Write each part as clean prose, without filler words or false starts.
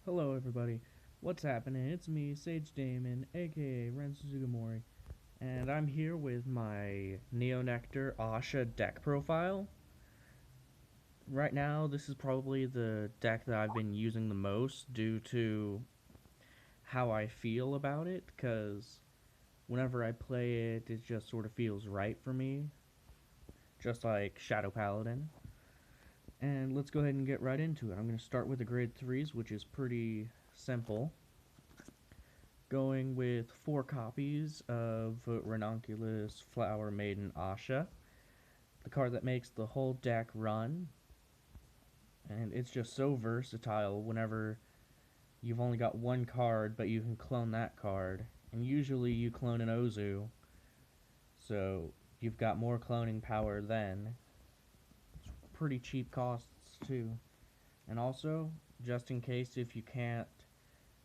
Hello everybody, what's happening? It's me, Sage Damon, aka Ren Suzugamori, and I'm here with my Nectar Ahsha deck profile. Right now, this is probably the deck that I've been using the most due to how I feel about it, because whenever I play it, it just sort of feels right for me, just like Shadow Paladin. And let's go ahead and get right into it. I'm going to start with the grade 3s, which is pretty simple. Going with 4 copies of Ranunculus Flower Maiden Asha, the card that makes the whole deck run, and it's just so versatile whenever you've only got one card, but you can clone that card, and usually you clone an Ozu, so you've got more cloning power then. It's pretty cheap costs too, and also, just in case if you can't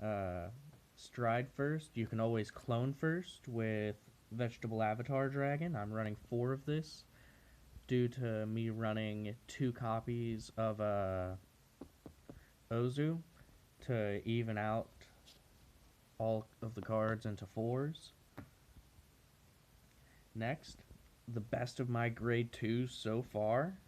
uh, stride first, you can always clone first with Vegetable Avatar Dragon. I'm running 4 of this due to me running 2 copies of Ozu to even out all of the cards into 4s. Next, the best of my grade 2s so far,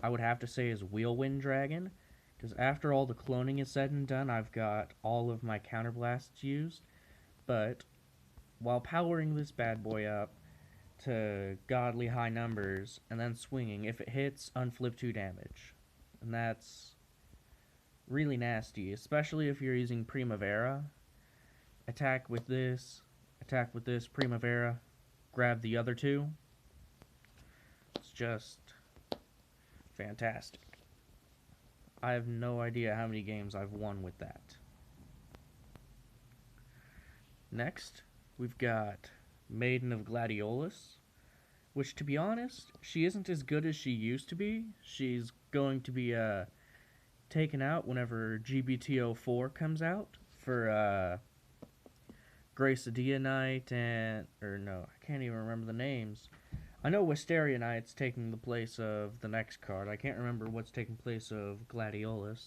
I would have to say is Wheelwind Dragon, because after all the cloning is said and done, I've got all of my counterblasts used, but while powering this bad boy up to godly high numbers and then swinging, if it hits, unflip 2 damage. And that's really nasty, especially if you're using Primavera. Attack with this, Primavera, grab the other 2. It's just fantastic. I have no idea how many games I've won with that. Next, we've got Maiden of Gladiolus, which, to be honest, she isn't as good as she used to be. She's going to be taken out whenever GBTO4 comes out for Grace Adia Knight and... or no, I can't even remember the names. I know Wisteria Knight's taking the place of the next card. I can't remember what's taking place of Gladiolus.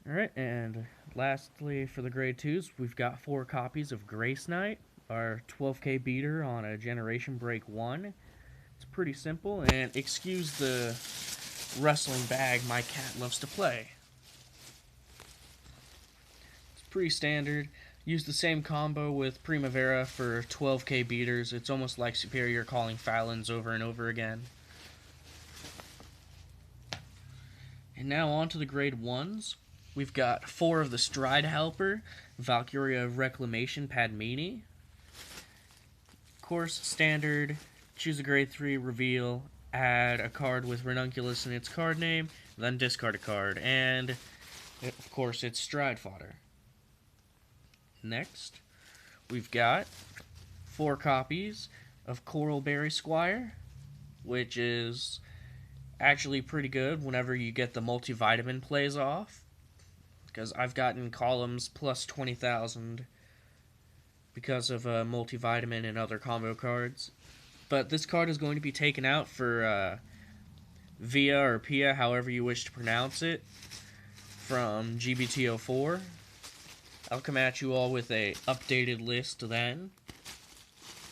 Alright, and lastly for the grade 2s, we've got 4 copies of Grace Knight, our 12k beater on a Generation Break 1. It's pretty simple, and excuse the rustling bag my cat loves to play. It's pretty standard. Use the same combo with Primavera for 12k beaters. It's almost like Superior calling Falons over and over again. And now on to the grade 1s. We've got 4 of the Stride Helper, Valkyria of Reclamation Padmini. Of course, standard, choose a grade 3, reveal, add a card with Ranunculus in its card name, then discard a card, and of course it's Stride Fodder. Next, we've got 4 copies of Coralberry Squire, which is actually pretty good whenever you get the multivitamin plays off, because I've gotten columns plus 20,000 because of multivitamin and other combo cards. But this card is going to be taken out for Via or Pia, however you wish to pronounce it, from GBTO4. I'll come at you all with a updated list then.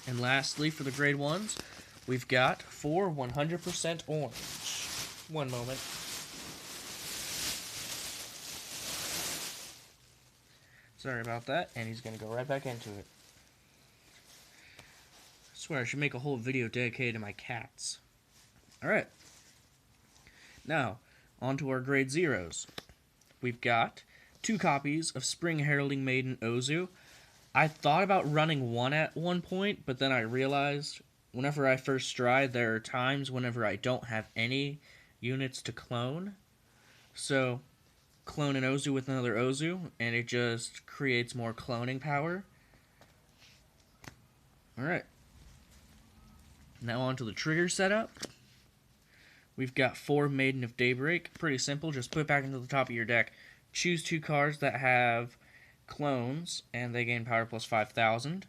And lastly, for the grade 1s, we've got 4 100% orange. One moment. Sorry about that, and he's going to go right back into it. I swear I should make a whole video dedicated to my cats. Alright. Now, on to our grade 0s. We've got 2 copies of Spring Heralding Maiden Ozu. I thought about running 1 at one point, but then I realized whenever I first stride, there are times whenever I don't have any units to clone. So, clone an Ozu with another Ozu, and it just creates more cloning power. Alright. Now on to the trigger setup. We've got 4 Maiden of Daybreak. Pretty simple, just put it back into the top of your deck. Choose 2 cards that have clones, and they gain power plus 5,000.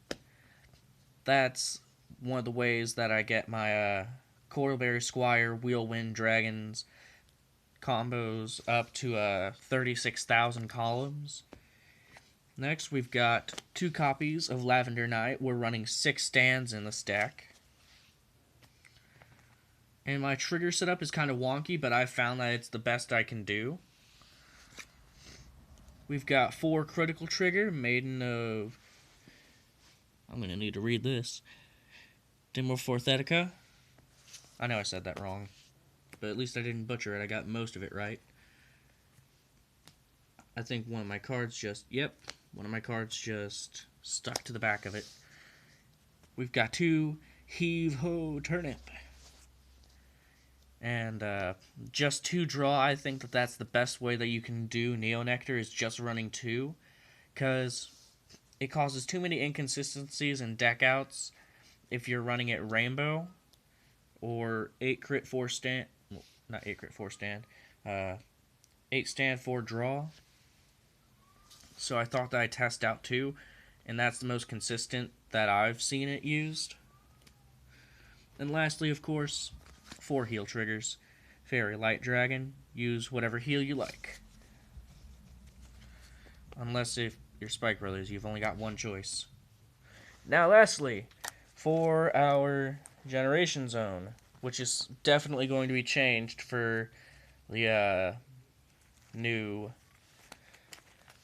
That's one of the ways that I get my Coralberry Squire, Wheelwind Dragons combos up to 36,000 columns. Next, we've got 2 copies of Lavender Night. We're running 6 stands in this deck. And my trigger setup is kind of wonky, but I've found that it's the best I can do. We've got 4 critical trigger, Maiden of... I'm going to need to read this. Dimorphothetica. I know I said that wrong, but at least I didn't butcher it. I got most of it right. I think one of my cards just... Yep, one of my cards just stuck to the back of it. We've got 2 Heave-Ho Turnip. And just 2 draw, I think that that's the best way that you can do Neo Nectar, is just running 2. Because it causes too many inconsistencies in deck outs if you're running it Rainbow. Or 8 crit 4 stand. Well, not 8 crit 4 stand. 8 stand 4 draw. So I thought that I'd test out 2. And that's the most consistent that I've seen it used. And lastly, of course, 4 heal triggers. Fairy Light Dragon. Use whatever heal you like. Unless if you're Spike Brothers, you've only got one choice. Now lastly, for our Generation Zone, which is definitely going to be changed for the new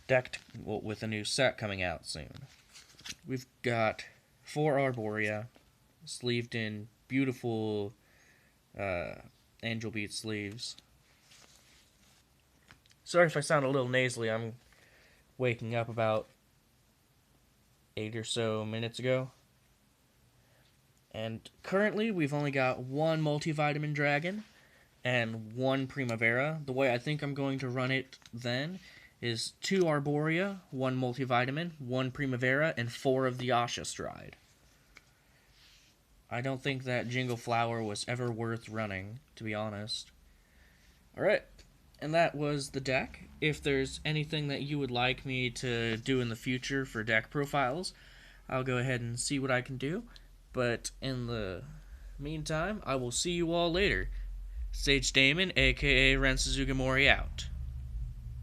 deck, with a new set coming out soon. We've got 4 Arborea, sleeved in beautiful Angel Beat sleeves. Sorry if I sound a little nasally, I'm waking up about 8 or so minutes ago. And currently we've only got 1 multivitamin dragon and 1 Primavera. The way I think I'm going to run it then is 2 Arborea, 1 multivitamin, 1 Primavera, and 4 of the Ahsha Stride. I don't think that Jingle Flower was ever worth running, to be honest. Alright, and that was the deck. If there's anything that you would like me to do in the future for deck profiles, I'll go ahead and see what I can do. But in the meantime, I will see you all later. Sage Damon, aka Ren Suzuki Mori, out.